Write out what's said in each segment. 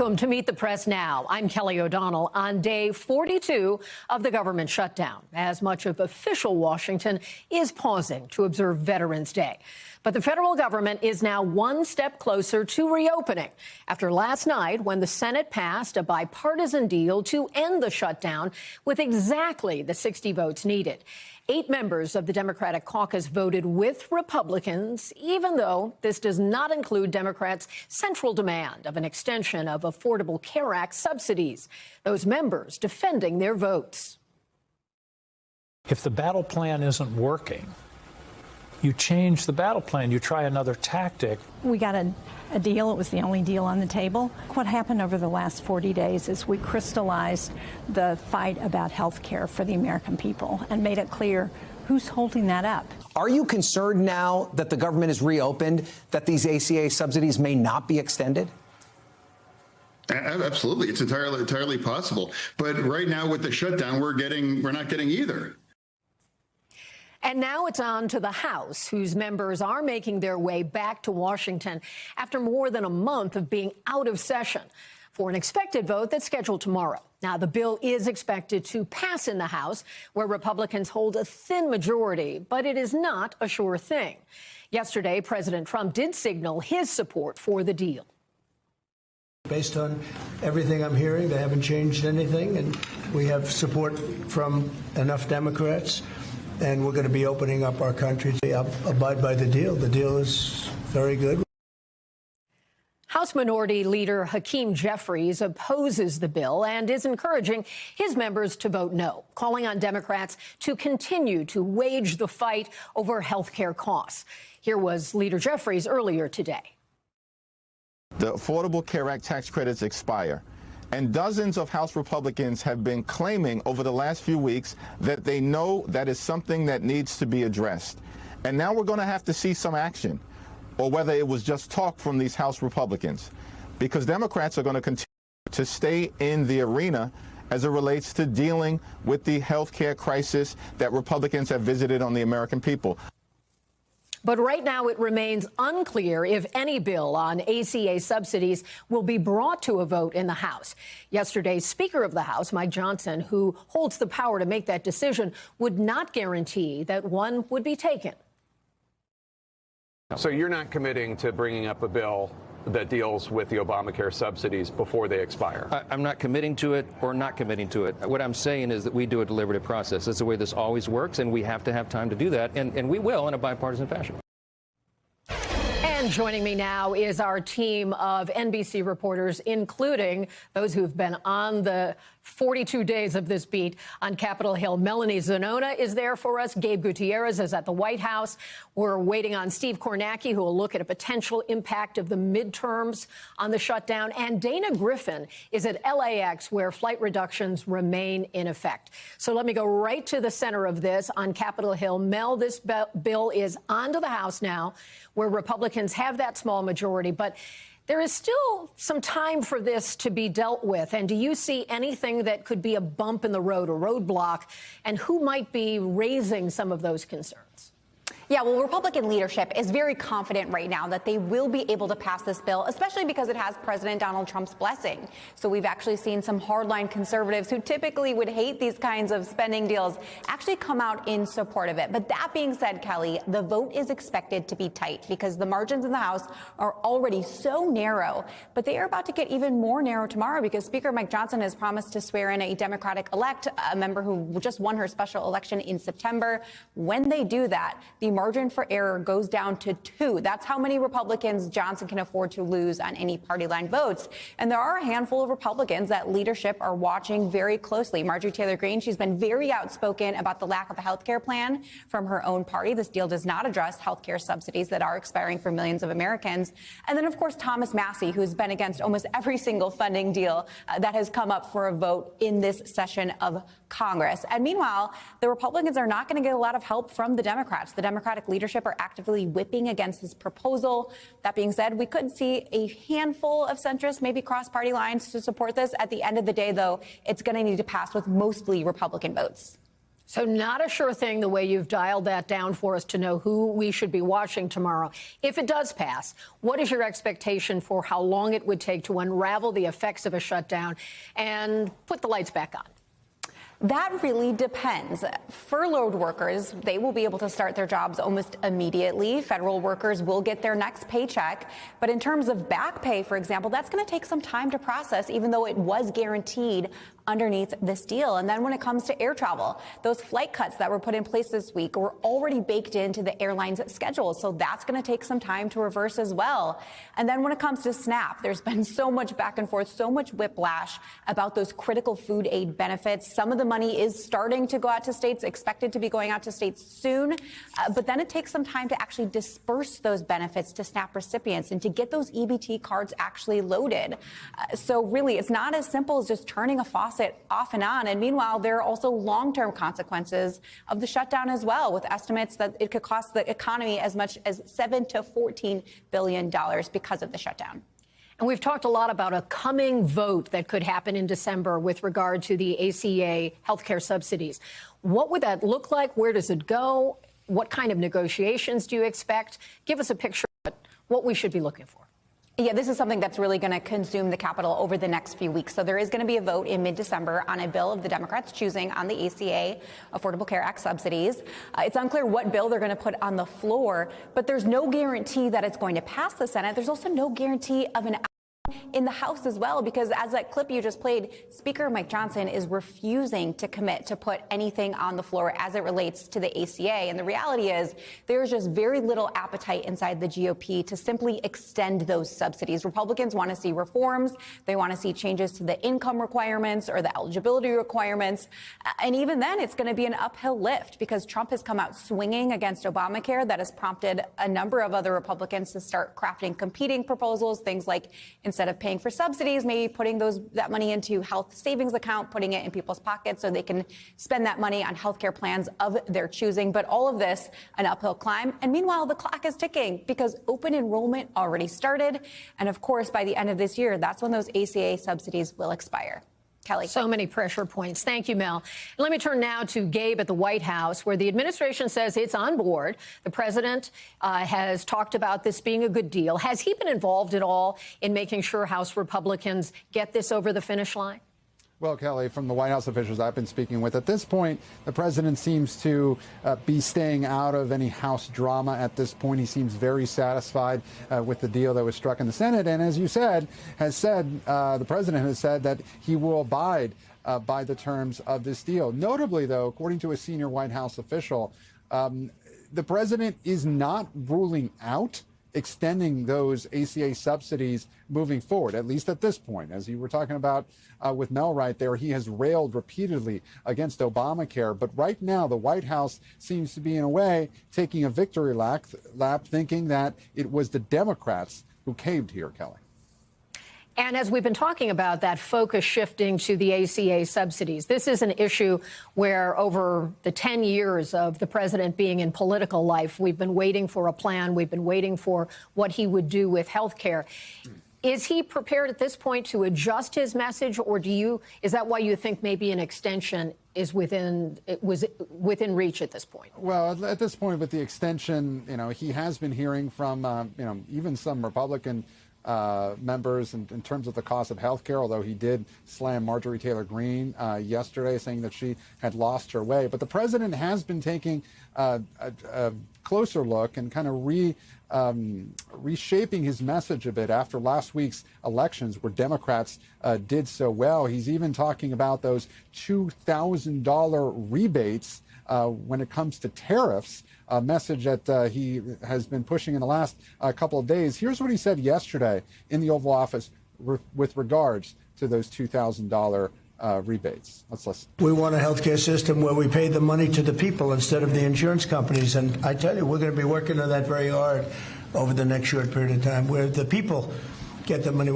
Welcome to Meet the Press Now. I'm Kelly O'Donnell on day 42 of the government shutdown, as much of official Washington is pausing to observe Veterans Day. But the federal government is now one step closer to reopening after last night when the Senate passed a bipartisan deal to end the shutdown with exactly the 60 votes needed. 8 members of the Democratic caucus voted with Republicans, even though this does not include Democrats' central demand of an extension of Affordable Care Act subsidies. Those members defending their votes. If the battle plan isn't working, you change the battle plan. You try another tactic. We got a deal. It was the only deal on the table. What happened over the last 40 days is we crystallized the fight about health care for the American people and made it clear who's holding that up. Are you concerned now that the government is reopened that these ACA subsidies may not be extended? Absolutely. It's entirely possible. But right now with the shutdown, we're not getting either. And now it's on to the House, whose members are making their way back to Washington after more than a month of being out of session for an expected vote that's scheduled tomorrow. Now, the bill is expected to pass in the House, where Republicans hold a thin majority, but it is not a sure thing. Yesterday, President Trump did signal his support for the deal. Based on everything I'm hearing, they haven't changed anything, and we have support from enough Democrats. And we're going to be opening up our country to abide by the deal. The deal is very good. House Minority Leader Hakeem Jeffries opposes the bill and is encouraging his members to vote no, calling on Democrats to continue to wage the fight over health care costs. Here was Leader Jeffries earlier today. The Affordable Care Act tax credits expire. And dozens of House Republicans have been claiming over the last few weeks that they know that is something that needs to be addressed. And now we're going to have to see some action, or whether it was just talk from these House Republicans, because Democrats are going to continue to stay in the arena as it relates to dealing with the health care crisis that Republicans have visited on the American people. But right now, it remains unclear if any bill on ACA subsidies will be brought to a vote in the House. Yesterday, Speaker of the House, Mike Johnson, who holds the power to make that decision, would not guarantee that one would be taken. So you're not committing to bringing up a bill that deals with the Obamacare subsidies before they expire? I'm not committing to it or not committing to it. What I'm saying is that we do a deliberative process. That's the way this always works, and we have to have time to do that, and we will in a bipartisan fashion. And joining me now is our team of NBC reporters, including those who've been on the 42 days of this beat on Capitol Hill. Melanie Zanona is there for us. Gabe Gutierrez is at the White House. We're waiting on Steve Kornacki, who will look at a potential impact of the midterms on the shutdown. And Dana Griffin is at LAX, where flight reductions remain in effect. So let me go right to the center of this on Capitol Hill. Mel, this bill is onto the House now, where Republicans have that small majority. But there is still some time for this to be dealt with. And do you see anything that could be a bump in the road, a roadblock, and who might be raising some of those concerns? Yeah, well, Republican leadership is very confident right now that they will be able to pass this bill, especially because it has President Donald Trump's blessing. So we've actually seen some hardline conservatives who typically would hate these kinds of spending deals actually come out in support of it. But that being said, Kelly, the vote is expected to be tight because the margins in the House are already so narrow. But they are about to get even more narrow tomorrow because Speaker Mike Johnson has promised to swear in a Democratic-elect, a member who just won her special election in September. When they do that, the margin for error goes down to 2. That's how many Republicans Johnson can afford to lose on any party line votes. And there are a handful of Republicans that leadership are watching very closely. Marjorie Taylor Greene, she's been very outspoken about the lack of a health care plan from her own party. This deal does not address health care subsidies that are expiring for millions of Americans. And then, of course, Thomas Massie, who's been against almost every single funding deal that has come up for a vote in this session of Congress. And meanwhile, the Republicans are not going to get a lot of help from the Democrats. The Democratic leadership are actively whipping against this proposal. That being said, we could see a handful of centrists, maybe cross party lines, to support this. At the end of the day, though, it's going to need to pass with mostly Republican votes. So not a sure thing the way you've dialed that down for us to know who we should be watching tomorrow. If it does pass, what is your expectation for how long it would take to unravel the effects of a shutdown and put the lights back on? That really depends. Furloughed workers, they will be able to start their jobs almost immediately. Federal workers will get their next paycheck. But in terms of back pay, for example, that's going to take some time to process, even though it was guaranteed underneath this deal. And then when it comes to air travel, those flight cuts that were put in place this week were already baked into the airline's schedule. So that's going to take some time to reverse as well. And then when it comes to SNAP, there's been so much back and forth, so much whiplash about those critical food aid benefits. Some of the money is starting to go out to states, expected to be going out to states soon. But then it takes some time to actually disperse those benefits to SNAP recipients and to get those EBT cards actually loaded. So really, it's not as simple as just turning a faucet off and on. And meanwhile, there are also long-term consequences of the shutdown as well, with estimates that it could cost the economy as much as $7 to $14 billion because of the shutdown. And we've talked a lot about a coming vote that could happen in December with regard to the ACA healthcare subsidies. What would that look like? Where does it go? What kind of negotiations do you expect? Give us a picture of what we should be looking for. Yeah, this is something that's really going to consume the Capitol over the next few weeks. So there is going to be a vote in mid-December on a bill of the Democrats choosing on the ACA, Affordable Care Act subsidies. It's unclear what bill they're going to put on the floor, but there's no guarantee that it's going to pass the Senate. There's also no guarantee of an in the House as well, because as that clip you just played, Speaker Mike Johnson is refusing to commit to put anything on the floor as it relates to the ACA. And the reality is there's just very little appetite inside the GOP to simply extend those subsidies. Republicans want to see reforms. They want to see changes to the income requirements or the eligibility requirements. And even then, it's going to be an uphill lift because Trump has come out swinging against Obamacare. That has prompted a number of other Republicans to start crafting competing proposals, things like instead of paying for subsidies, maybe putting that money into health savings account, putting it in people's pockets so they can spend that money on health care plans of their choosing. But all of this, an uphill climb. And meanwhile, the clock is ticking because open enrollment already started. And of course, by the end of this year, that's when those ACA subsidies will expire. Kelly. So many pressure points. Thank you, Mel. Let me turn now to Gabe at the White House, where the administration says it's on board. The president has talked about this being a good deal. Has he been involved at all in making sure House Republicans get this over the finish line? Well, Kelly, from the White House officials I've been speaking with, at this point, the president seems to be staying out of any House drama at this point. He seems very satisfied with the deal that was struck in the Senate. And as you said, the president has said that he will abide by the terms of this deal. Notably, though, according to a senior White House official, the president is not ruling out extending those ACA subsidies moving forward, at least at this point. As you were talking about with Mel right there, he has railed repeatedly against Obamacare. But right now, the White House seems to be, in a way, taking a victory lap, thinking that it was the Democrats who caved here, Kelly. And as we've been talking about, that focus shifting to the ACA subsidies, this is an issue where over the 10 years of the president being in political life, we've been waiting for a plan. We've been waiting for what he would do with health care. Is he prepared at this point to adjust his message, or is that why you think maybe an extension is within reach at this point? Well, at this point with the extension, he has been hearing from, even some Republican members in terms of the cost of health care, although he did slam Marjorie Taylor Greene yesterday, saying that she had lost her way. But the president has been taking a closer look and kind of reshaping his message a bit after last week's elections where Democrats did so well. He's even talking about those $2,000 rebates when it comes to tariffs, a message that he has been pushing in the last couple of days. Here's what he said yesterday in the Oval Office with regards to those $2,000 rebates. Let's listen. We want a healthcare system where we pay the money to the people instead of the insurance companies. And I tell you, we're going to be working on that very hard over the next short period of time, where the people get the money.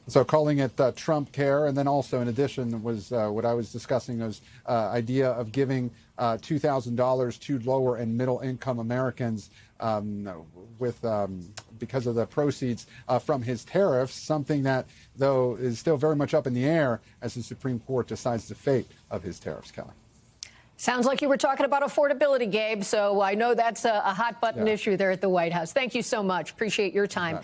So calling it Trump care, and then also in addition was what I was discussing was idea of giving $2,000 to lower and middle income Americans because of the proceeds from his tariffs, something that, though, is still very much up in the air as the Supreme Court decides the fate of his tariffs, Kelly. Sounds like you were talking about affordability, Gabe, so I know that's a hot-button issue there at the White House. Thank you so much. Appreciate your time.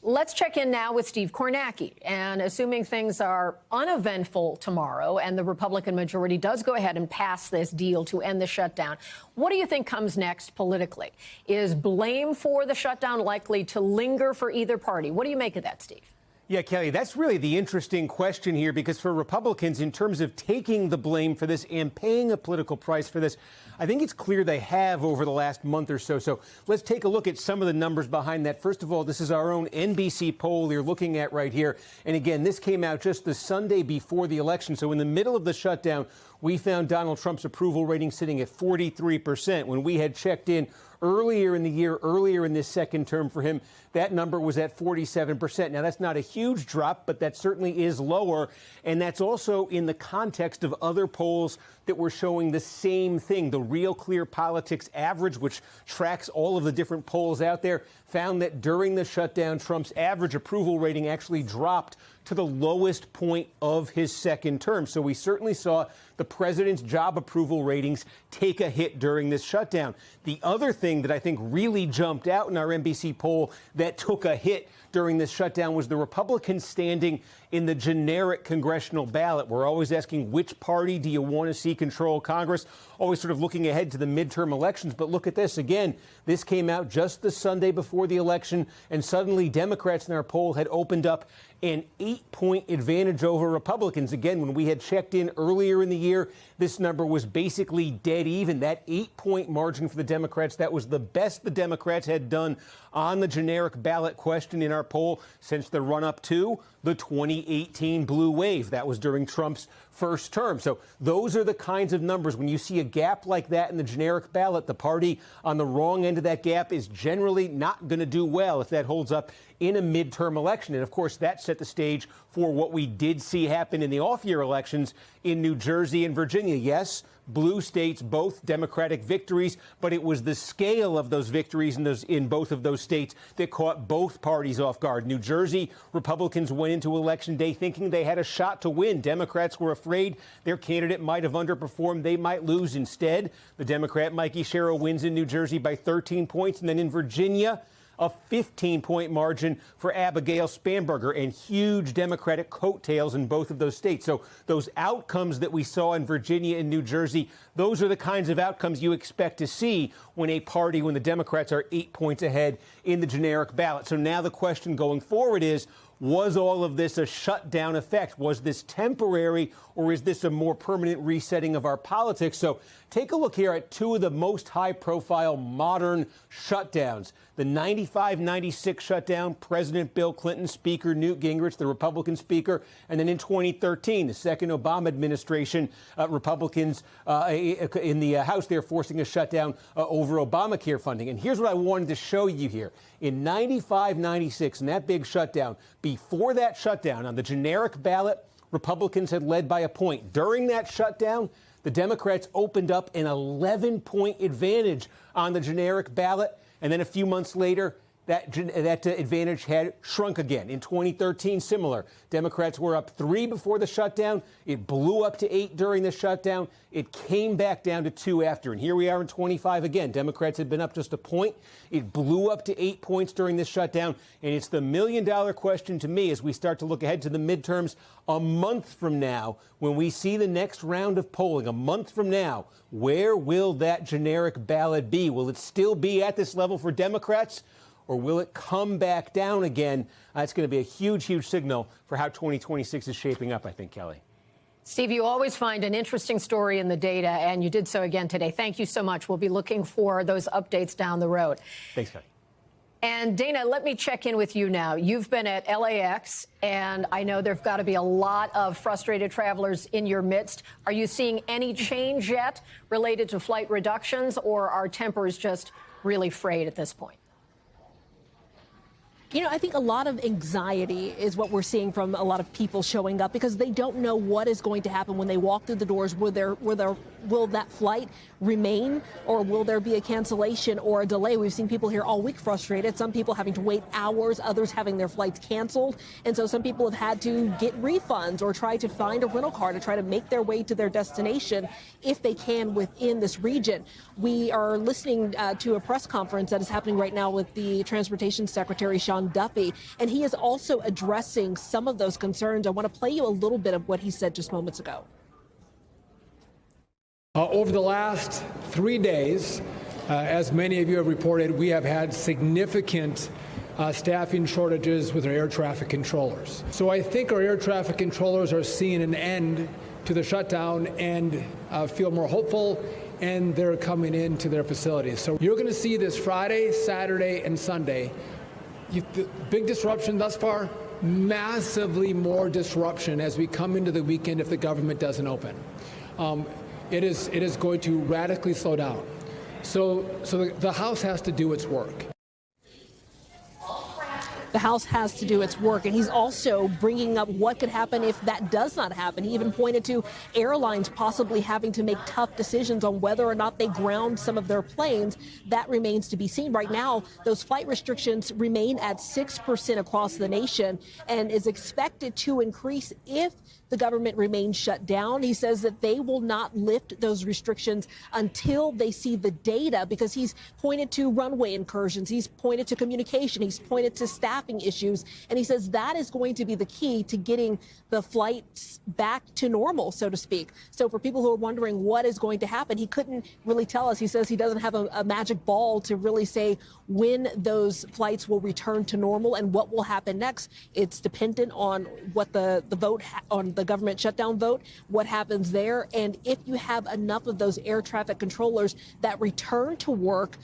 Let's check in now with Steve Kornacki. And assuming things are uneventful tomorrow and the Republican majority does go ahead and pass this deal to end the shutdown, what do you think comes next politically? Is blame for the shutdown likely to linger for either party? What do you make of that, Steve? Yeah, Kelly, that's really the interesting question here, because for Republicans, in terms of taking the blame for this and paying a political price for this, I think it's clear they have over the last month or so. So let's take a look at some of the numbers behind that. First of all, this is our own NBC poll you're looking at right here. And again, this came out just the Sunday before the election. So in the middle of the shutdown, we found Donald Trump's approval rating sitting at 43%. When we had checked in earlier in the year, earlier in this second term for him, that number was at 47%. Now, that's not a huge drop, but that certainly is lower. And that's also in the context of other polls that were showing the same thing. The Real Clear Politics average, which tracks all of the different polls out there, found that during the shutdown, Trump's average approval rating actually dropped to the lowest point of his second term. So we certainly saw the president's job approval ratings take a hit during this shutdown. The other thing that I think really jumped out in our NBC poll that took a hit during this shutdown was the Republicans standing in the generic congressional ballot. We're always asking, which party do you want to see control Congress? Always sort of looking ahead to the midterm elections. But look at this again. This came out just the Sunday before the election, and suddenly Democrats in our poll had opened up an 8-point advantage over Republicans. Again, when we had checked in earlier in the year, this number was basically dead even. That 8-point margin for the Democrats, that was the best the Democrats had done on the generic ballot question in our poll since the run-up to the 2018 blue wave. That was during Trump's first term. So those are the kinds of numbers. When you see a gap like that in the generic ballot, the party on the wrong end of that gap is generally not going to do well if that holds up in a midterm election. And of course, that set the stage for what we did see happen in the off-year elections in New Jersey and Virginia. Yes, blue states, both Democratic victories, but it was the scale of those victories in both of those states that caught both parties off guard. New Jersey, Republicans went into Election Day thinking they had a shot to win. Democrats were afraid their candidate might have underperformed. They might lose instead. The Democrat, Mikey Sherrill, wins in New Jersey by 13 points. And then in Virginia, a 15-point margin for Abigail Spanberger, and huge Democratic coattails in both of those states. So those outcomes that we saw in Virginia and New Jersey, those are the kinds of outcomes you expect to see when the Democrats are 8 points ahead in the generic ballot. So now the question going forward is, was all of this a shutdown effect? Was this temporary, or is this a more permanent resetting of our politics? So take a look here at two of the most high-profile modern shutdowns. The 95-96 shutdown, President Bill Clinton, Speaker Newt Gingrich, the Republican Speaker, and then in 2013, the second Obama administration, Republicans in the House, they're forcing a shutdown over Obamacare funding. And here's what I wanted to show you here. In 95-96, in that big shutdown, before that shutdown on the generic ballot, Republicans had led by a point. During that shutdown, the Democrats opened up an 11-point advantage on the generic ballot. And then a few months later, that advantage had shrunk again. In 2013, similar. Democrats were up 3 before the shutdown. It blew up to 8 during the shutdown. It came back down to 2 after. And here we are in 25 again. Democrats had been up just a point. It blew up to 8 points during this shutdown. And it's the million-dollar question to me as we start to look ahead to the midterms a month from now, when we see the next round of polling, a month from now, where will that generic ballot be? Will it still be at this level for Democrats, or will it come back down again? That's going to be a huge, huge signal for how 2026 is shaping up, I think, Kelly. Steve, you always find an interesting story in the data, and you did so again today. Thank you so much. We'll be looking for those updates down the road. Thanks, Kelly. And Dana, let me check in with you now. You've been at LAX, and I know there've got to be a lot of frustrated travelers in your midst. Are you seeing any change yet related to flight reductions, or are tempers just really frayed at this point? You know, I think a lot of anxiety is what we're seeing from a lot of people showing up because they don't know what is going to happen when they walk through the doors. Will that flight remain, or will there be a cancellation or a delay? We've seen people here all week frustrated, some people having to wait hours, others having their flights canceled. And so some people have had to get refunds or try to find a rental car to try to make their way to their destination if they can within this region. We are listening to a press conference that is happening right now with the Transportation Secretary, Sean Duffy, and he is also addressing some of those concerns. I want to play you a little bit of what he said just moments ago. Over the last 3 days, as many of you have reported, we have had significant staffing shortages with our air traffic controllers. So I think our air traffic controllers are seeing an end to the shutdown and feel more hopeful, and they're coming into their facilities. So you're going to see this Friday, Saturday, and Sunday. The big disruption thus far, massively more disruption as we come into the weekend if the government doesn't open. It is going to radically slow down. So the House has to do its work. The House has to do its work, and he's also bringing up what could happen if that does not happen. He even pointed to airlines possibly having to make tough decisions on whether or not they ground some of their planes. That remains to be seen. Right now, those flight restrictions remain at 6% across the nation and is expected to increase if the government remains shut down. He says that they will not lift those restrictions until they see the data, because he's pointed to runway incursions, he's pointed to communication, he's pointed to staffing issues, and he says that is going to be the key to getting the flights back to normal, so to speak. So for people who are wondering what is going to happen, he couldn't really tell us. He says he doesn't have a magic ball to really say when those flights will return to normal and what will happen next. It's dependent on what the vote on the government shutdown vote, what happens there, and if you have enough of those air traffic controllers that return to work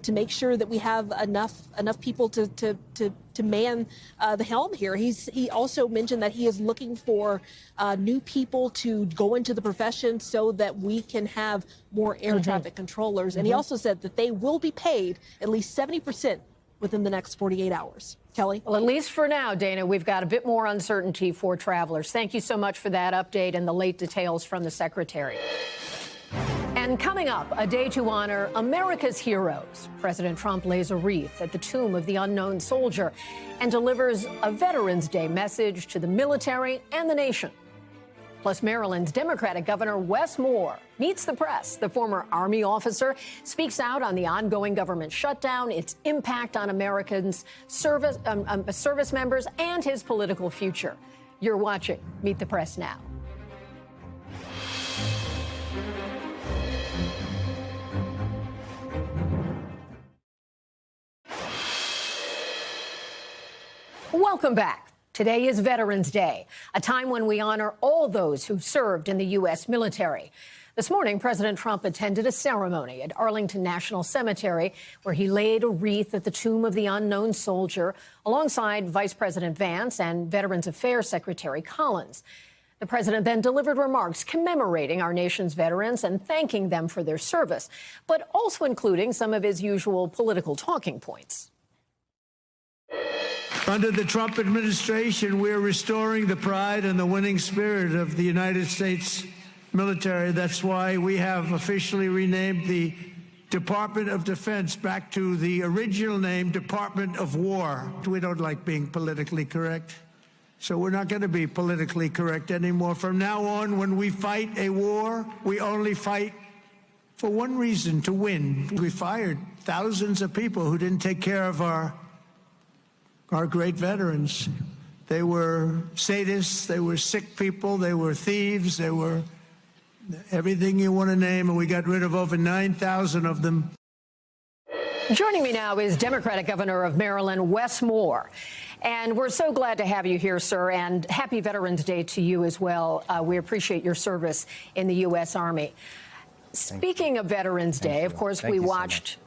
to make sure that we have enough people to man the helm here. He also mentioned that he is looking for new people to go into the profession so that we can have more air traffic controllers. And he also said that they will be paid at least 70% within the next 48 hours. Kelly? Well, at least for now, Dana, we've got a bit more uncertainty for travelers. Thank you so much for that update and the late details from the Secretary. And coming up, a day to honor America's heroes. President Trump lays a wreath at the tomb of the unknown soldier and delivers a Veterans Day message to the military and the nation. Plus, Maryland's Democratic Governor Wes Moore meets the press. The former Army officer speaks out on the ongoing government shutdown, its impact on Americans' service members, and his political future. You're watching Meet the Press Now. Welcome back. Today is Veterans Day, a time when we honor all those who served in the U.S. military. This morning, President Trump attended a ceremony at Arlington National Cemetery where he laid a wreath at the tomb of the unknown soldier alongside Vice President Vance and Veterans Affairs Secretary Collins. The president then delivered remarks commemorating our nation's veterans and thanking them for their service, but also including some of his usual political talking points. Under the Trump administration, we're restoring the pride and the winning spirit of the United States military. That's why we have officially renamed the Department of Defense back to the original name, Department of War. We don't like being politically correct, so we're not going to be politically correct anymore. From now on, when we fight a war, we only fight for one reason: to win. We fired thousands of people who didn't take care of our great veterans. They were sadists, they were sick people, they were thieves, they were everything you want to name, and we got rid of over 9,000 of them. Joining me now is Democratic Governor of Maryland, Wes Moore. And we're so glad to have you here, sir, and happy Veterans Day to you as well. We appreciate your service in the U.S. Army. Speaking of Veterans Day, of course, we watched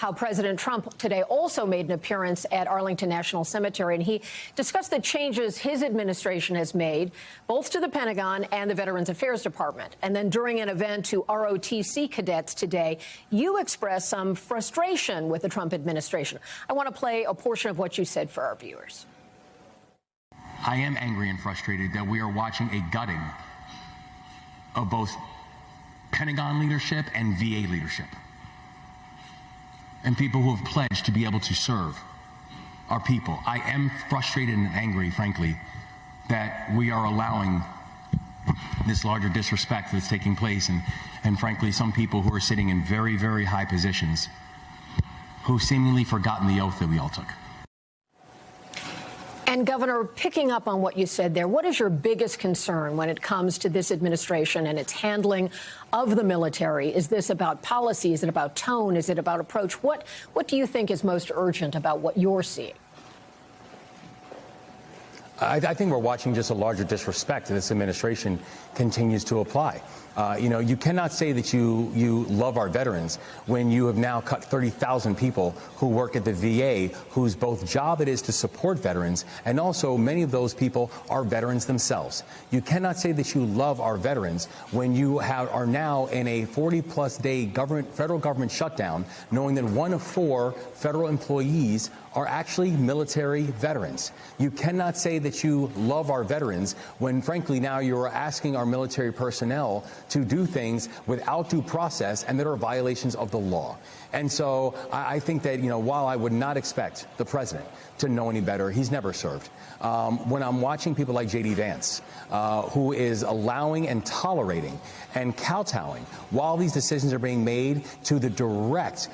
how President Trump today also made an appearance at Arlington National Cemetery, and he discussed the changes his administration has made, both to the Pentagon and the Veterans Affairs Department. And then during an event to ROTC cadets today, you expressed some frustration with the Trump administration. I want to play a portion of what you said for our viewers. I am angry and frustrated that we are watching a gutting of both Pentagon leadership and VA leadership, and people who have pledged to be able to serve our people. I am frustrated and angry, frankly, that we are allowing this larger disrespect that's taking place, and frankly, some people who are sitting in very, very high positions who seemingly forgotten the oath that we all took. And, Governor, picking up on what you said there, what is your biggest concern when it comes to this administration and its handling of the military? Is this about policy? Is it about tone? Is it about approach? What do you think is most urgent about what you're seeing? I think we're watching just a larger disrespect that this administration continues to apply. You cannot say that you love our veterans when you have now cut 30,000 people who work at the VA, whose both job it is to support veterans, and also many of those people are veterans themselves. You cannot say that you love our veterans when you are now in a 40-plus day federal government shutdown, knowing that 1 of 4 federal employees are actually military veterans. You cannot say that you love our veterans when, frankly, now you're asking our military personnel to do things without due process and that are violations of the law. And so I think that, while I would not expect the president to know any better, he's never served. When I'm watching people like J.D. Vance, who is allowing and tolerating and kowtowing while these decisions are being made to the direct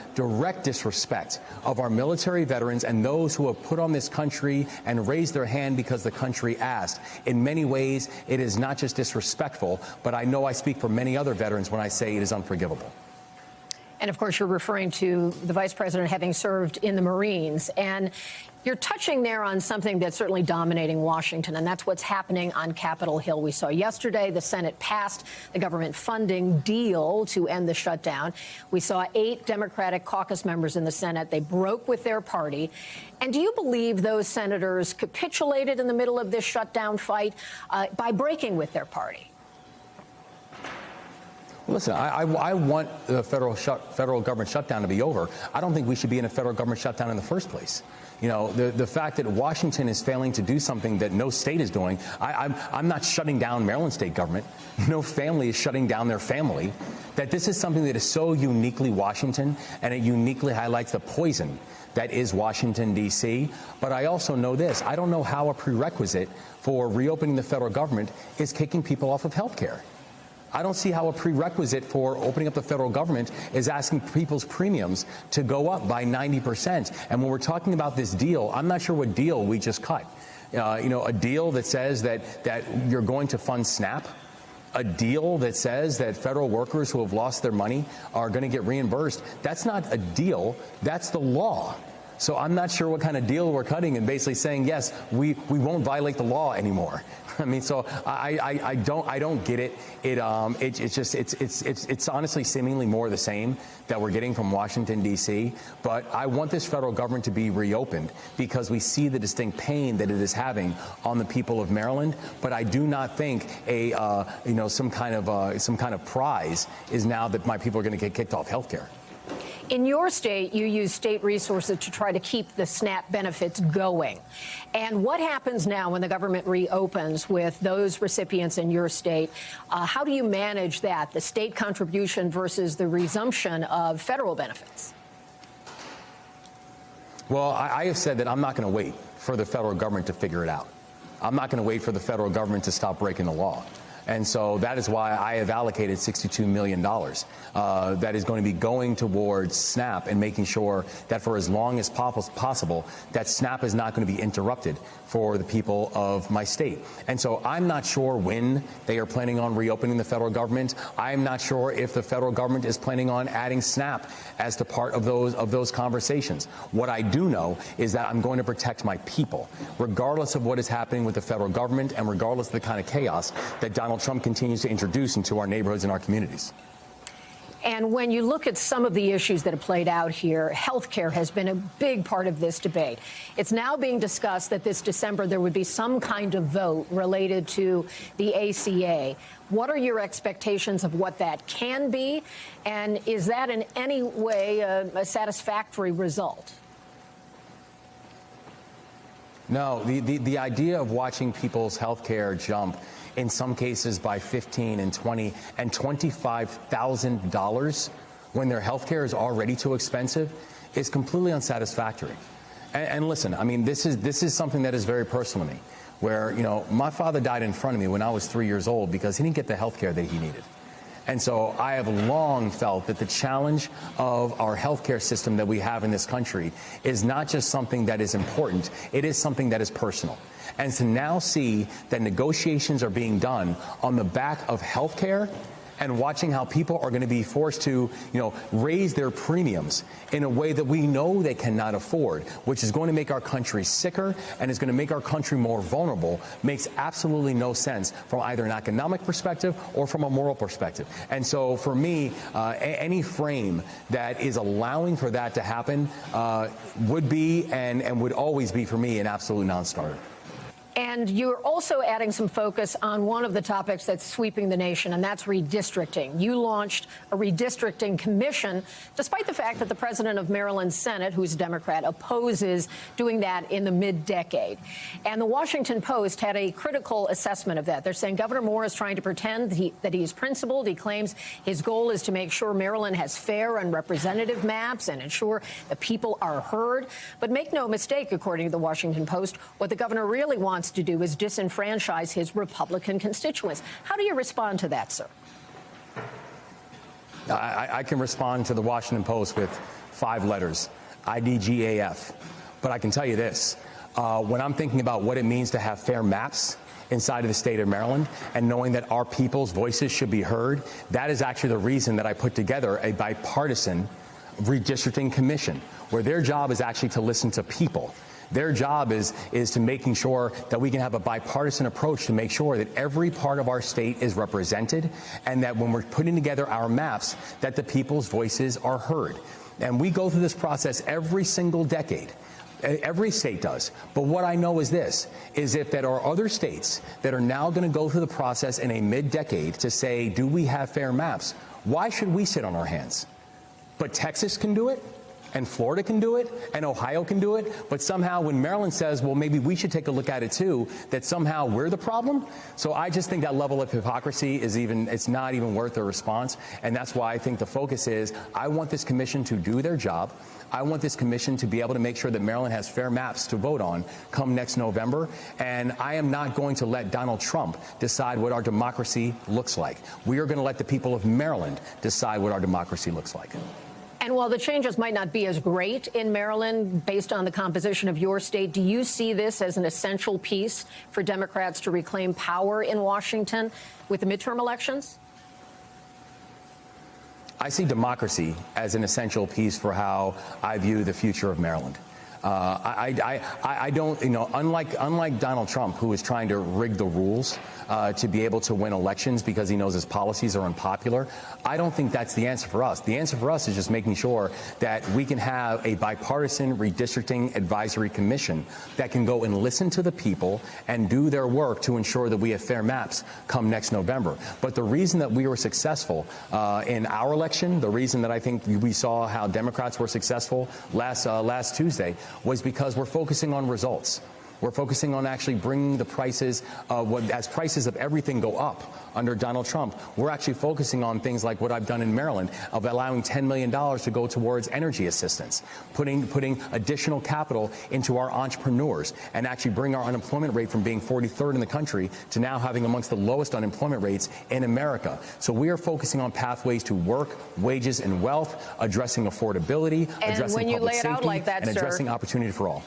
disrespect of our military veterans and those who have put on this country and raised their hand because the country asked. In many ways, it is not just disrespectful, but I know I speak for many other veterans when I say it is unforgivable. And, of course, you're referring to the vice president having served in the Marines. And you're touching there on something that's certainly dominating Washington, and that's what's happening on Capitol Hill. We saw yesterday the Senate passed the government funding deal to end the shutdown. We saw 8 Democratic caucus members in the Senate. They broke with their party. And do you believe those senators capitulated in the middle of this shutdown fight by breaking with their party? Listen, I want the federal government shutdown to be over. I don't think we should be in a federal government shutdown in the first place. The fact that Washington is failing to do something that no state is doing, I'm not shutting down Maryland state government. No family is shutting down their family. That this is something that is so uniquely Washington, and it uniquely highlights the poison that is Washington, D.C. But I also know this. I don't know how a prerequisite for reopening the federal government is kicking people off of health care. I don't see how a prerequisite for opening up the federal government is asking people's premiums to go up by 90%. And when we're talking about this deal, I'm not sure what deal we just cut. A deal that says that you're going to fund SNAP, a deal that says that federal workers who have lost their money are going to get reimbursed. That's not a deal. That's the law. So I'm not sure what kind of deal we're cutting and basically saying, yes, we won't violate the law anymore. I mean, so I don't get it. It's honestly seemingly more of the same that we're getting from Washington, D.C. But I want this federal government to be reopened because we see the distinct pain that it is having on the people of Maryland. But I do not think some kind of prize is now that my people are going to get kicked off health care. In your state, you use state resources to try to keep the SNAP benefits going. And what happens now when the government reopens with those recipients in your state? How do you manage that, the state contribution versus the resumption of federal benefits? Well, I have said that I'm not going to wait for the federal government to figure it out. I'm not going to wait for the federal government to stop breaking the law. And so that is why I have allocated $62 million that is going to be going towards SNAP and making sure that for as long as possible, that SNAP is not going to be interrupted for the people of my state. And so I'm not sure when they are planning on reopening the federal government. I'm not sure if the federal government is planning on adding SNAP as to part of those conversations. What I do know is that I'm going to protect my people, regardless of what is happening with the federal government and regardless of the kind of chaos that Donald Trump continues to introduce into our neighborhoods and our communities. And when you look at some of the issues that have played out here, health care has been a big part of this debate. It's now being discussed that this December there would be some kind of vote related to the ACA. What are your expectations of what that can be? And is that in any way a satisfactory result? No, the idea of watching people's health care jump in some cases by $15,000 and $20,000 and $25,000 when their health care is already too expensive is completely unsatisfactory. And listen, I mean, this is something that is very personal to me, where, you know, my father died in front of me when I was 3 years old because he didn't get the health care that he needed. And so I have long felt that the challenge of our healthcare system that we have in this country is not just something that is important, it is something that is personal. And to now see that negotiations are being done on the back of healthcare and watching how people are going to be forced to, you know, raise their premiums in a way that we know they cannot afford, which is going to make our country sicker and is going to make our country more vulnerable, makes absolutely no sense from either an economic perspective or from a moral perspective. And so for me, any frame that is allowing for that to happen would be and would always be for me an absolute non-starter. And you're also adding some focus on one of the topics that's sweeping the nation, and that's redistricting. You launched a redistricting commission, despite the fact that the president of Maryland's Senate, who's a Democrat, opposes doing that in the mid-decade. And the Washington Post had a critical assessment of that. They're saying Governor Moore is trying to pretend that he's principled. He claims his goal is to make sure Maryland has fair and representative maps and ensure the people are heard. But make no mistake, according to the Washington Post, what the governor really wants to do is disenfranchise his Republican constituents. How do you respond to that, sir? I can respond to the Washington Post with 5 letters, IDGAF. But I can tell you this, when I'm thinking about what it means to have fair maps inside of the state of Maryland and knowing that our people's voices should be heard, that is actually the reason that I put together a bipartisan redistricting commission, where their job is actually to listen to people. Their job is to making sure that we can have a bipartisan approach to make sure that every part of our state is represented and that when we're putting together our maps, that the people's voices are heard. And we go through this process every single decade. Every state does. But what I know is this, is if there are other states that are now going to go through the process in a mid-decade to say, do we have fair maps? Why should we sit on our hands? But Texas can do it. And Florida can do it, and Ohio can do it, but somehow when Maryland says, well, maybe we should take a look at it too, that somehow we're the problem. So I just think that level of hypocrisy is it's not even worth a response, and that's why I think the focus is, I want this commission to do their job. I want this commission to be able to make sure that Maryland has fair maps to vote on come next November, and I am not going to let Donald Trump decide what our democracy looks like. We are going to let the people of Maryland decide what our democracy looks like. And while the changes might not be as great in Maryland based on the composition of your state, do you see this as an essential piece for Democrats to reclaim power in Washington with the midterm elections? I see democracy as an essential piece for how I view the future of Maryland. I don't, you know, unlike Donald Trump, who is trying to rig the rules to be able to win elections because he knows his policies are unpopular, I don't think that's the answer for us. The answer for us is just making sure that we can have a bipartisan redistricting advisory commission that can go and listen to the people and do their work to ensure that we have fair maps come next November. But the reason that we were successful in our election, the reason that I think we saw how Democrats were successful last Tuesday, was because we're focusing on results. We're focusing on actually bringing the prices, as prices of everything go up under Donald Trump, we're actually focusing on things like what I've done in Maryland of allowing $10 million to go towards energy assistance, putting additional capital into our entrepreneurs, and actually bring our unemployment rate from being 43rd in the country to now having amongst the lowest unemployment rates in America. So we are focusing on pathways to work, wages, and wealth, addressing affordability, addressing public safety, and addressing opportunity for all.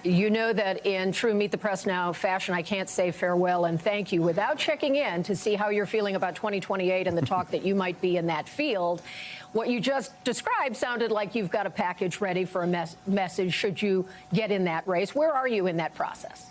You know that in true Meet the Press Now fashion, I can't say farewell and thank you without checking in to see how you're feeling about 2028 and the talk that you might be in that field. What you just described sounded like you've got a package ready for a message should you get in that race. Where are you in that process?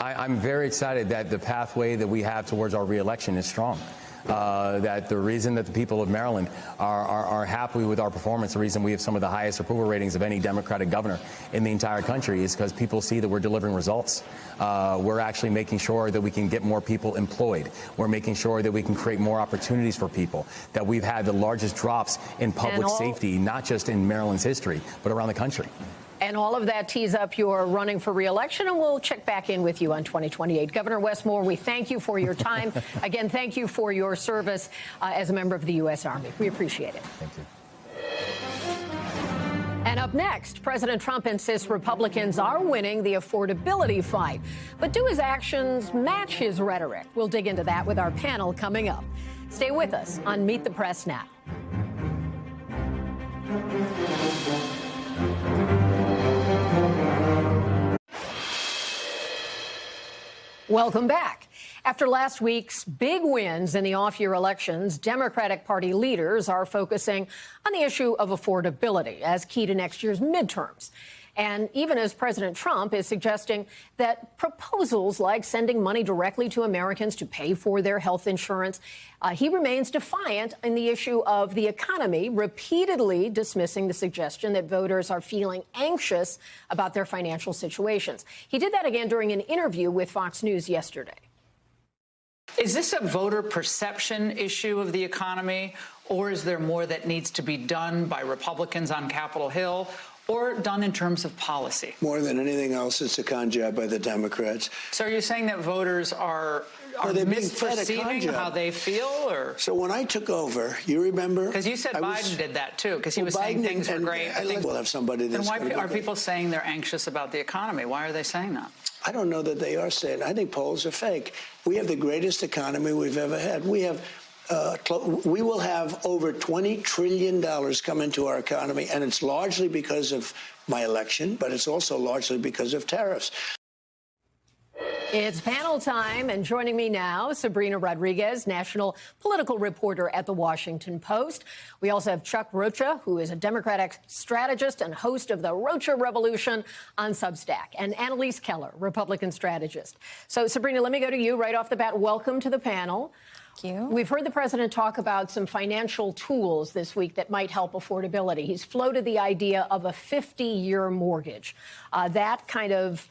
I'm very excited that the pathway that we have towards our reelection is strong. that the reason that the people of Maryland are happy with our performance, the reason we have some of the highest approval ratings of any Democratic governor in the entire country is because people see that we're delivering results. We're actually making sure that we can get more people employed. We're making sure that we can create more opportunities for people, that we've had the largest drops in public safety, not just in Maryland's history, but around the country. And all of that tees up your running for re-election, and we'll check back in with you on 2028. Governor Wes Moore, we thank you for your time. Again, thank you for your service as a member of the U.S. Army. We appreciate it. Thank you. And up next, President Trump insists Republicans are winning the affordability fight. But do his actions match his rhetoric? We'll dig into that with our panel coming up. Stay with us on Meet the Press Now. Welcome back. After last week's big wins in the off-year elections, Democratic Party leaders are focusing on the issue of affordability as key to next year's midterms. And even as President Trump is suggesting that proposals like sending money directly to Americans to pay for their health insurance, he remains defiant in the issue of the economy, repeatedly dismissing the suggestion that voters are feeling anxious about their financial situations. He did that again during an interview with Fox News yesterday. Is this a voter perception issue of the economy, or is there more that needs to be done by Republicans on Capitol Hill or done in terms of policy? More than anything else, it's a con job by the Democrats. So are you saying that voters are misperceiving how they feel? Or so when I took over, you remember? Because you said Biden did that, too, because he was saying things were great. I think we'll have somebody that's then why are people saying they're anxious about the economy? Why are they saying that? I don't know that they are saying. I think polls are fake. We have the greatest economy we've ever had. We will have over $20 trillion come into our economy, and it's largely because of my election, but it's also largely because of tariffs. It's panel time, and joining me now, Sabrina Rodriguez, national political reporter at The Washington Post. We also have Chuck Rocha, who is a Democratic strategist and host of the Rocha Revolution on Substack, and Annalise Keller, Republican strategist. So, Sabrina, let me go to you right off the bat. Welcome to the panel. Thank you. We've heard the president talk about some financial tools this week that might help affordability. He's floated the idea of a 50-year mortgage. That kind of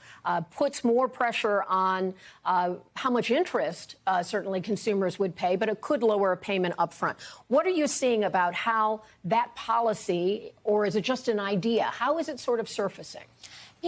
puts more pressure on how much interest certainly consumers would pay, but it could lower a payment up front. What are you seeing about how that policy, or is it just an idea? How is it sort of surfacing?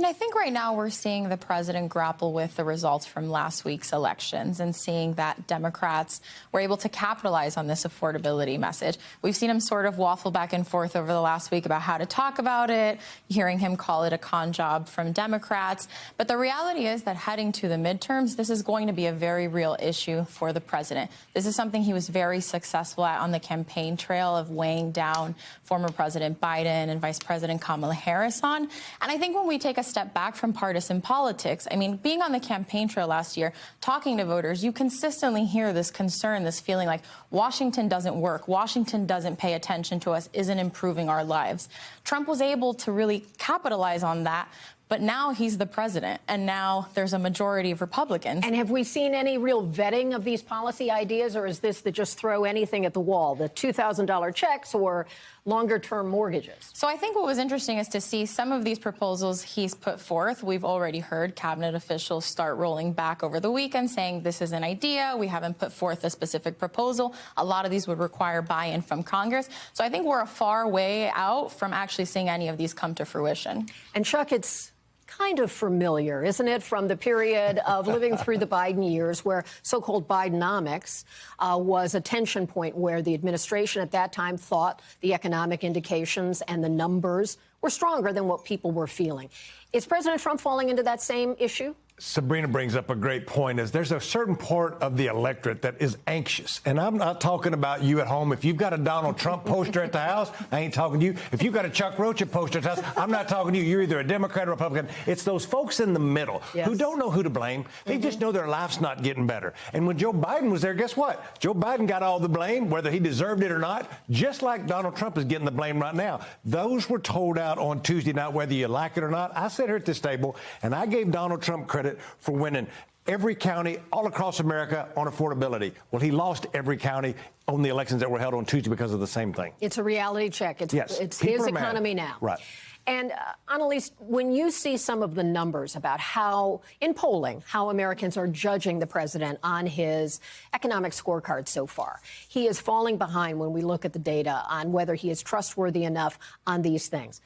I think right now we're seeing the president grapple with the results from last week's elections and seeing that Democrats were able to capitalize on this affordability message. We've seen him sort of waffle back and forth over the last week about how to talk about it, hearing him call it a con job from Democrats. But the reality is that heading to the midterms, this is going to be a very real issue for the president. This is something he was very successful at on the campaign trail of weighing down former President Biden and Vice President Kamala Harris on. And I think when we take a step back from partisan politics, I mean, being on the campaign trail last year, talking to voters, you consistently hear this concern, this feeling like Washington doesn't work, Washington doesn't pay attention to us, isn't improving our lives. Trump was able to really capitalize on that. But now he's the president, and now there's a majority of Republicans. And have we seen any real vetting of these policy ideas, or is this the just throw anything at the wall, the $2,000 checks or longer-term mortgages? So I think what was interesting is to see some of these proposals he's put forth. We've already heard cabinet officials start rolling back over the weekend saying this is an idea. We haven't put forth a specific proposal. A lot of these would require buy-in from Congress. So I think we're a far way out from actually seeing any of these come to fruition. And Chuck, it's kind of familiar, isn't it, from the period of living through the Biden years where so-called Bidenomics was a tension point where the administration at that time thought the economic indications and the numbers were stronger than what people were feeling. Is President Trump falling into that same issue? Sabrina brings up a great point. Is there's a certain part of the electorate that is anxious. And I'm not talking about you at home. If you've got a Donald Trump poster at the house, I ain't talking to you. If you've got a Chuck Rocha poster at the house, I'm not talking to you. You're either a Democrat or Republican. It's those folks in the middle who don't know who to blame. They just know their life's not getting better. And when Joe Biden was there, guess what? Joe Biden got all the blame, whether he deserved it or not, just like Donald Trump is getting the blame right now. Those were told out on Tuesday night, whether you like it or not. I sat here at this table, and I gave Donald Trump credit for winning every county all across America on affordability. Well, he lost every county on the elections that were held on Tuesday because of the same thing. It's a reality check. It's his economy now. Right. And Annalise, when you see some of the numbers about how, in polling, how Americans are judging the president on his economic scorecard so far, he is falling behind when we look at the data on whether he is trustworthy enough on these things.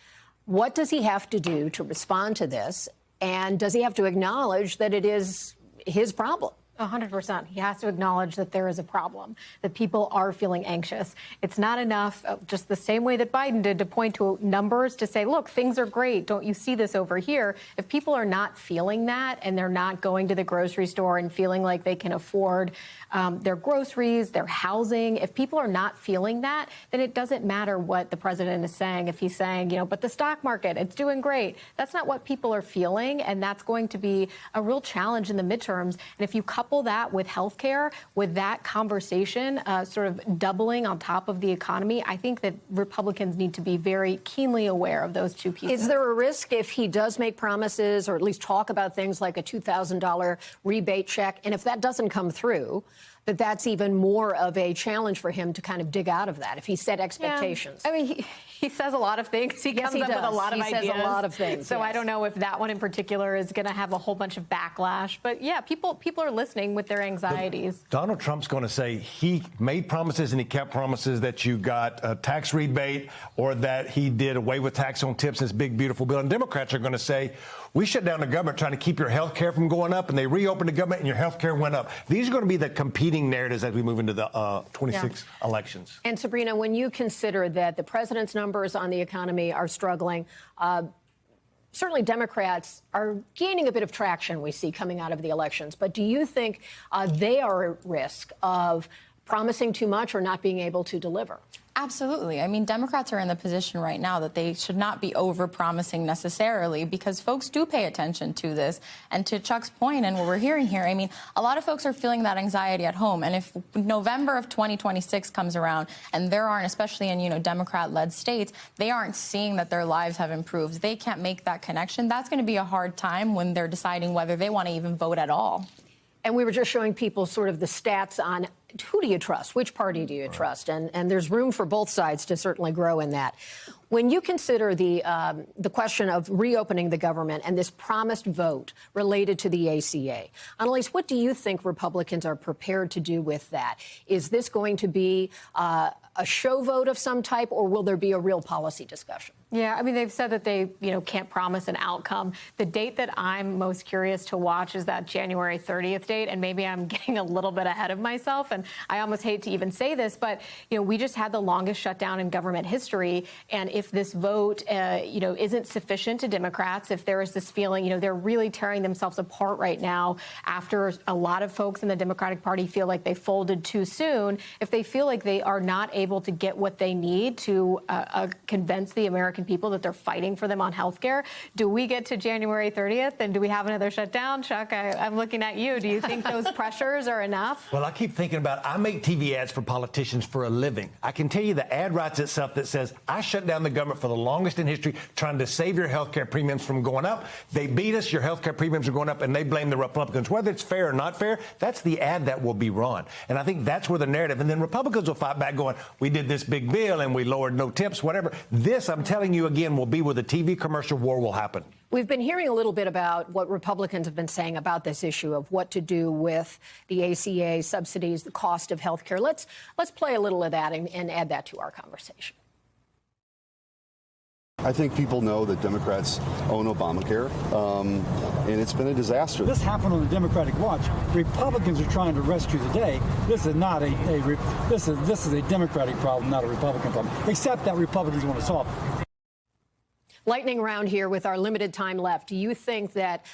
What does he have to do to respond to this? And does he have to acknowledge that it is his problem? 100%. He has to acknowledge that there is a problem, that people are feeling anxious. It's not enough, just the same way that Biden did, to point to numbers to say, look, things are great. Don't you see this over here? If people are not feeling that and they're not going to the grocery store and feeling like they can afford their groceries, their housing, if people are not feeling that, then it doesn't matter what the president is saying. If he's saying, you know, but the stock market, it's doing great. That's not what people are feeling. And that's going to be a real challenge in the midterms. And if you couple that with health care, with that conversation sort of doubling on top of the economy, I think that Republicans need to be very keenly aware of those two pieces. Is there a risk if he does make promises or at least talk about things like a $2,000 rebate check, and if that doesn't come through, that that's even more of a challenge for him to kind of dig out of that if he set expectations? Yeah. I mean, he says a lot of things. He comes up with a lot of ideas. He says a lot of things. So I don't know if that one in particular is going to have a whole bunch of backlash. But yeah, people are listening with their anxieties. But Donald Trump's going to say he made promises and he kept promises that you got a tax rebate or that he did away with tax on tips in this big, beautiful bill. And Democrats are going to say, we shut down the government trying to keep your health care from going up, and they reopened the government and your health care went up. These are going to be the competing narratives as we move into the 26 elections. And Sabrina, when you consider that the president's numbers on the economy are struggling, certainly Democrats are gaining a bit of traction, we see, coming out of the elections. But do you think they are at risk of promising too much or not being able to deliver? Absolutely. I mean, Democrats are in the position right now that they should not be over-promising necessarily, because folks do pay attention to this. And to Chuck's point and what we're hearing here, I mean, a lot of folks are feeling that anxiety at home. And if November of 2026 comes around and there aren't, especially in, you know, Democrat-led states, they aren't seeing that their lives have improved, they can't make that connection, that's going to be a hard time when they're deciding whether they want to even vote at all. And we were just showing people sort of the stats on who do you trust, which party do you trust, and there's room for both sides to certainly grow in that. When you consider the question of reopening the government and this promised vote related to the ACA, Annalise, what do you think Republicans are prepared to do with that? Is this going to be a show vote of some type, or will there be a real policy discussion? Yeah, I mean, they've said that they, you know, can't promise an outcome. The date that I'm most curious to watch is that January 30th date, and maybe I'm getting a little bit ahead of myself, and I almost hate to even say this, but, you know, we just had the longest shutdown in government history, and if this vote, you know, isn't sufficient to Democrats, if there is this feeling, you know, they're really tearing themselves apart right now after a lot of folks in the Democratic Party feel like they folded too soon, if they feel like they are not able to get what they need to convince the American people that they're fighting for them on health care, do we get to January 30th and do we have another shutdown? Chuck, I'm looking at you. Do you think those pressures are enough? Well, I keep thinking about, I make TV ads for politicians for a living. I can tell you the ad writes itself that says, I shut down the government for the longest in history trying to save your health care premiums from going up. They beat us, your health care premiums are going up, and they blame the Republicans. Whether it's fair or not fair, that's the ad that will be run. And I think that's where the narrative, and then Republicans will fight back going, we did this big bill and we lowered no tips, whatever. This, I'm telling you again, will be where the TV commercial war will happen. We've been hearing a little bit about what Republicans have been saying about this issue of what to do with the ACA subsidies, the cost of health care. Let's play a little of that and add that to our conversation. I think people know that Democrats own Obamacare, and it's been a disaster. This happened on the Democratic watch. Republicans are trying to rescue the day. This is not this is a Democratic problem, not a Republican problem, except that Republicans want to solve it. Lightning round here with our limited time left. Do you think that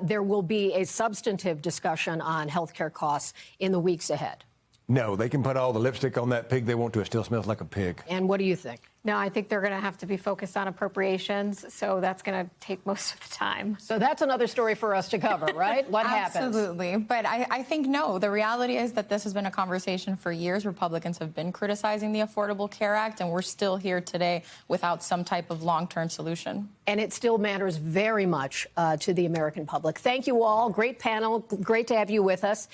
there will be a substantive discussion on health care costs in the weeks ahead? No, they can put all the lipstick on that pig they want to. It still smells like a pig. And what do you think? No, I think they're going to have to be focused on appropriations, so that's going to take most of the time. So that's another story for us to cover, right? What happens? Absolutely. But I think no. The reality is that this has been a conversation for years. Republicans have been criticizing the Affordable Care Act, and we're still here today without some type of long-term solution. And it still matters very much to the American public. Thank you all. Great panel. Great to have you with us.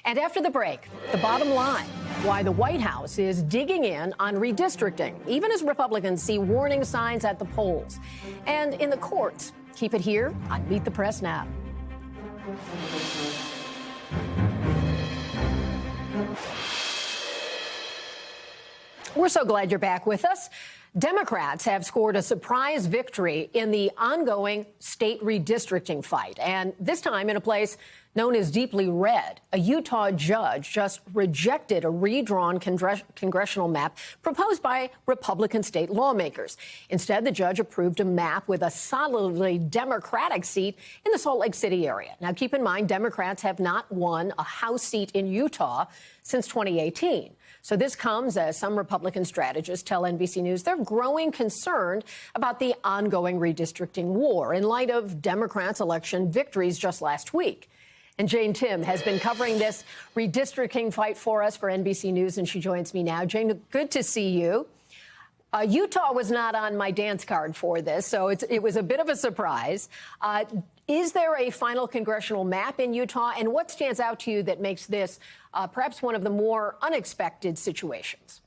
And after the break, the bottom line, why the White House is digging in on redistricting, even as Republicans see warning signs at the polls. And in the courts. Keep it here on Meet the Press Now. We're so glad you're back with us. Democrats have scored a surprise victory in the ongoing state redistricting fight, and this time in a place known as deeply red. A Utah judge just rejected a redrawn congressional map proposed by Republican state lawmakers. Instead, the judge approved a map with a solidly Democratic seat in the Salt Lake City area. Now, keep in mind, Democrats have not won a House seat in Utah since 2018. So this comes as some Republican strategists tell NBC News they're growing concerned about the ongoing redistricting war in light of Democrats' election victories just last week. And Jane Tim has been covering this redistricting fight for us for NBC News, and she joins me now. Jane, good to see you. Utah was not on my dance card for this, so it was a bit of a surprise. Is there a final congressional map in Utah, and what stands out to you that makes this perhaps one of the more unexpected situations?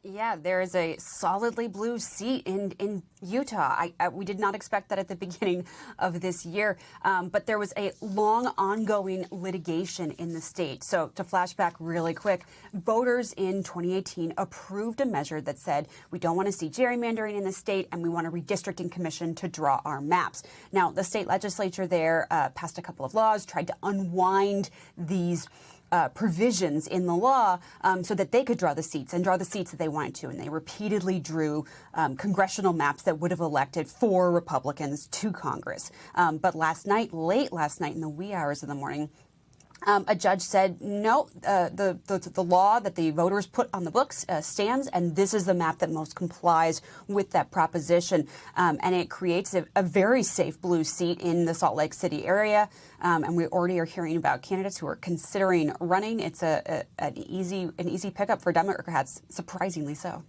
Yeah, there is a solidly blue seat in Utah. We did not expect that at the beginning of this year, but there was a long ongoing litigation in the state. So to flash back really quick, voters in 2018 approved a measure that said we don't want to see gerrymandering in the state and we want a redistricting commission to draw our maps. Now, the state legislature there passed a couple of laws, tried to unwind these provisions in the law so that they could draw the seats that they wanted to. And they repeatedly drew congressional maps that would have elected 4 Republicans to Congress. But late last night in the wee hours of the morning, a judge said, no, the law that the voters put on the books stands, and this is the map that most complies with that proposition. And it creates a very safe blue seat in the Salt Lake City area. And we already are hearing about candidates who are considering running. It's an easy pickup for Democrats, surprisingly so.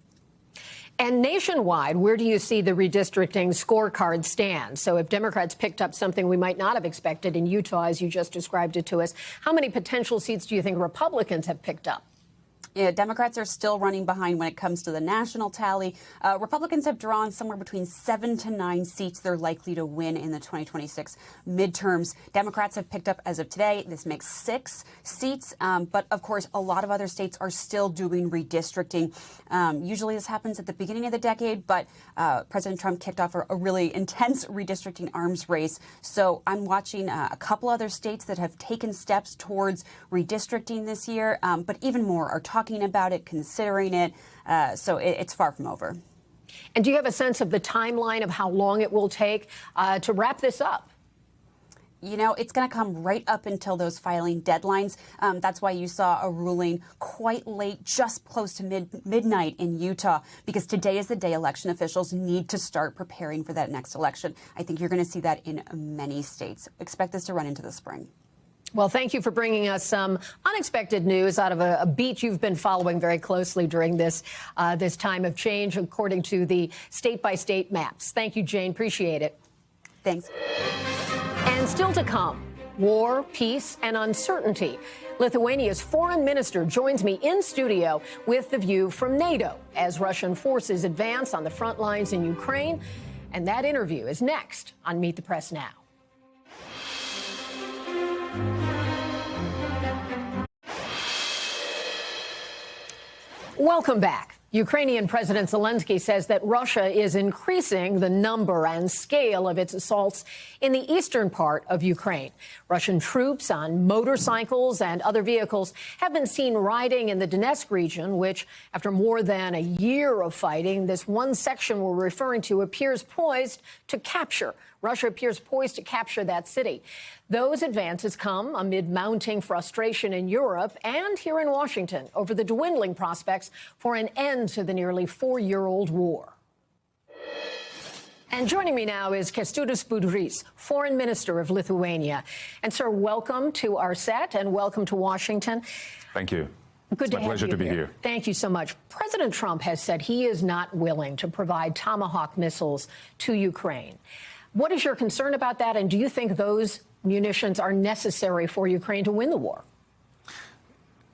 And nationwide, where do you see the redistricting scorecard stand? So if Democrats picked up something we might not have expected in Utah, as you just described it to us, how many potential seats do you think Republicans have picked up? Yeah, Democrats are still running behind when it comes to the national tally. Republicans have drawn somewhere between 7 to 9 seats they're likely to win in the 2026 midterms. Democrats have picked up, as of today, this makes 6 seats. But, of course, a lot of other states are still doing redistricting. Usually this happens at the beginning of the decade, but President Trump kicked off a really intense redistricting arms race. So I'm watching a couple other states that have taken steps towards redistricting this year, but even more are talking about it, considering it. So it's far from over. And do you have a sense of the timeline of how long it will take to wrap this up? You know, it's going to come right up until those filing deadlines. That's why you saw a ruling quite late, just close to midnight in Utah, because today is the day election officials need to start preparing for that next election. I think you're going to see that in many states. Expect this to run into the spring. Well, thank you for bringing us some unexpected news out of a beat you've been following very closely during this time of change, according to the state-by-state maps. Thank you, Jane. Appreciate it. Thanks. And still to come, war, peace, and uncertainty. Lithuania's foreign minister joins me in studio with the view from NATO as Russian forces advance on the front lines in Ukraine. And that interview is next on Meet the Press Now. Welcome back. Ukrainian President Zelensky says that Russia is increasing the number and scale of its assaults in the eastern part of Ukraine. Russian troops on motorcycles and other vehicles have been seen riding in the Donetsk region, which, after more than a year of fighting, this one section we're referring to appears poised to capture. Russia appears poised to capture that city. Those advances come amid mounting frustration in Europe and here in Washington over the dwindling prospects for an end to the nearly 4-year-old war. And joining me now is Kęstutis Budrys, Foreign Minister of Lithuania. And sir, welcome to our set and welcome to Washington. Thank you. Good it's to my have pleasure you to be here. Thank you so much. President Trump has said he is not willing to provide Tomahawk missiles to Ukraine. What is your concern about that? And do you think those munitions are necessary for Ukraine to win the war?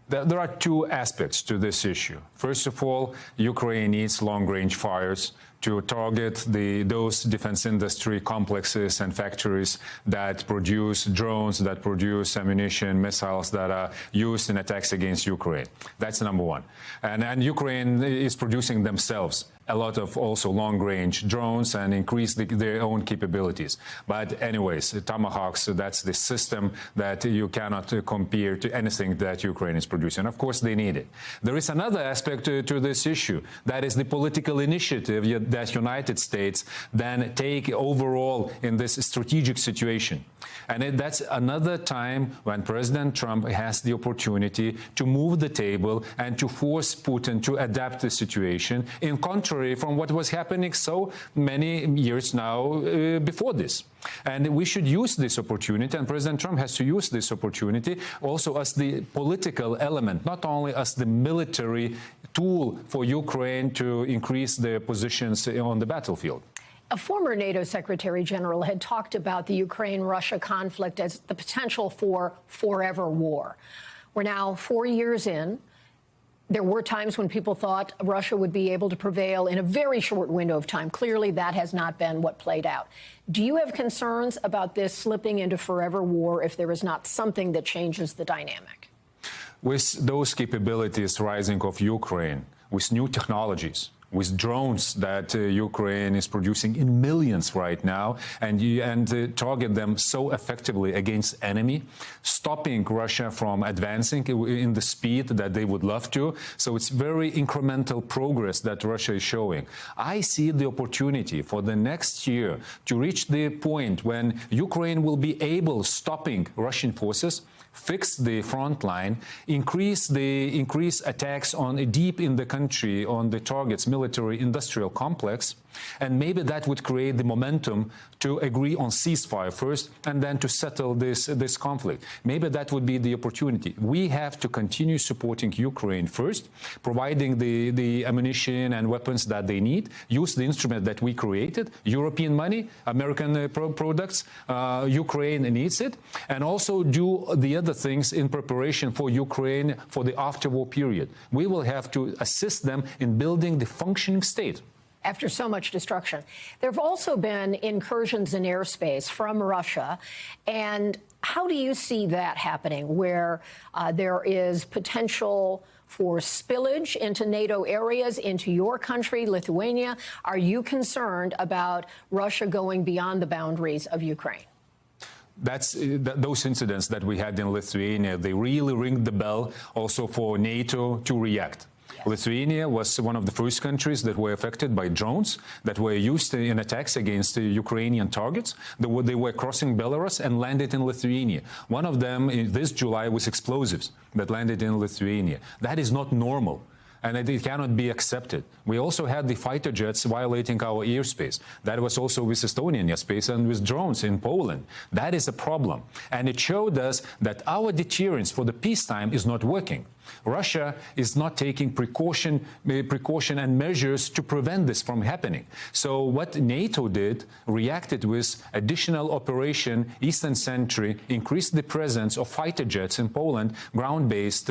There are two aspects to this issue. First of all, Ukraine needs long-range fires to target those defense industry complexes and factories that produce drones, that produce ammunition, missiles that are used in attacks against Ukraine. That's number one. And Ukraine is producing themselves a lot of also long-range drones and increase their own capabilities. But anyways, Tomahawks, that's the system that you cannot compare to anything that Ukraine is producing. Of course, they need it. There is another aspect to this issue. That is the political initiative that United States then take overall in this strategic situation. And that's another time when President Trump has the opportunity to move the table and to force Putin to adapt the situation, in contrary from what was happening so many years now before this. And we should use this opportunity, and President Trump has to use this opportunity also as the political element, not only as the military tool for Ukraine to increase their positions on the battlefield. A former NATO Secretary General had talked about the Ukraine-Russia conflict as the potential for forever war. We're now 4 years in. There were times when people thought Russia would be able to prevail in a very short window of time. Clearly, that has not been what played out. Do you have concerns about this slipping into forever war if there is not something that changes the dynamic? With those capabilities rising of Ukraine, with new technologies, with drones that Ukraine is producing in millions right now, and target them so effectively against enemy, stopping Russia from advancing in the speed that they would love to. So it's very incremental progress that Russia is showing. I see the opportunity for the next year to reach the point when Ukraine will be able, stopping Russian forces, fix the front line, increase attacks on deep in the country on the target's military industrial complex, and maybe that would create the momentum to agree on ceasefire first and then to settle this conflict. Maybe that would be the opportunity. We have to continue supporting Ukraine first, providing the ammunition and weapons that they need, use the instrument that we created, European money, American products, Ukraine needs it, and also do the other things in preparation for Ukraine for the after-war period. We will have to assist them in building the functioning state. After so much destruction. There have also been incursions in airspace from Russia. And how do you see that happening, where there is potential for spillage into NATO areas, into your country, Lithuania? Are you concerned about Russia going beyond the boundaries of Ukraine? Those incidents that we had in Lithuania, they really ring the bell also for NATO to react. Lithuania was one of the first countries that were affected by drones that were used in attacks against Ukrainian targets. They were crossing Belarus and landed in Lithuania. One of them this July was explosives that landed in Lithuania. That is not normal, and it cannot be accepted. We also had the fighter jets violating our airspace. That was also with Estonian airspace and with drones in Poland. That is a problem. And it showed us that our deterrence for the peacetime is not working. Russia is not taking precaution and measures to prevent this from happening. So what NATO did, reacted with additional operation Eastern Sentry, increased the presence of fighter jets in Poland, ground-based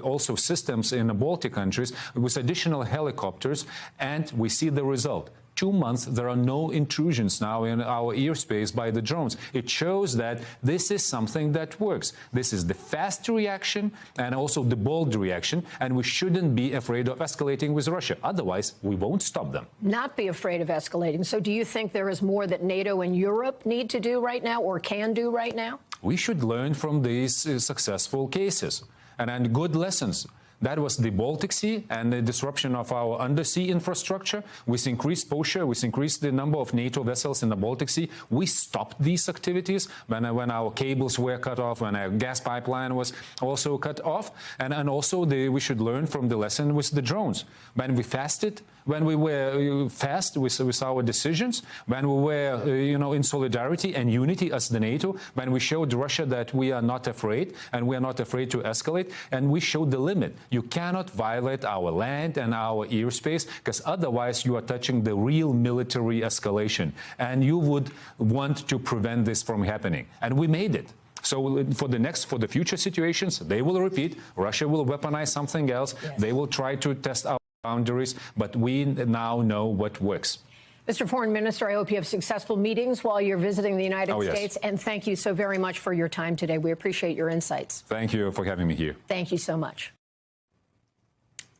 also systems in the Baltic countries with additional helicopters, and we see the result. 2 months, there are no intrusions now in our airspace by the drones. It shows that this is something that works. This is the fast reaction and also the bold reaction, and we shouldn't be afraid of escalating with Russia. Otherwise, we won't stop them. Not be afraid of escalating. So do you think there is more that NATO and Europe need to do right now or can do right now? We should learn from these successful cases and good lessons. That was the Baltic Sea and the disruption of our undersea infrastructure. With increased posture, with increased the number of NATO vessels in the Baltic Sea, we stopped these activities when our cables were cut off, when our gas pipeline was also cut off. And also we should learn from the lesson with the drones. When we fasted, when we were fast with our decisions, when we were in solidarity and unity as the NATO, when we showed Russia that we are not afraid and we are not afraid to escalate, and we showed the limit. You cannot violate our land and our airspace, because otherwise you are touching the real military escalation, and you would want to prevent this from happening. And we made it. So for the future situations, they will repeat. Russia will weaponize something else. Yes. They will try to test our boundaries, but we now know what works. Mr. Foreign Minister, I hope you have successful meetings while you're visiting the United States. And thank you so very much for your time today. We appreciate your insights. Thank you for having me here. Thank you so much.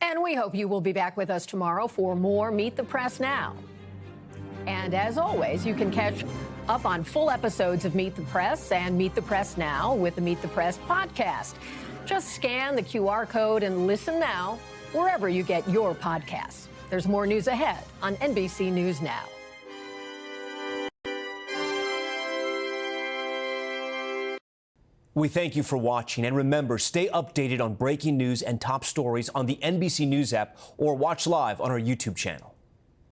And we hope you will be back with us tomorrow for more Meet the Press Now. And as always, you can catch up on full episodes of Meet the Press and Meet the Press Now with the Meet the Press podcast. Just scan the QR code and listen now wherever you get your podcasts. There's more news ahead on NBC News Now. We thank you for watching, and remember, stay updated on breaking news and top stories on the NBC News app or watch live on our YouTube channel.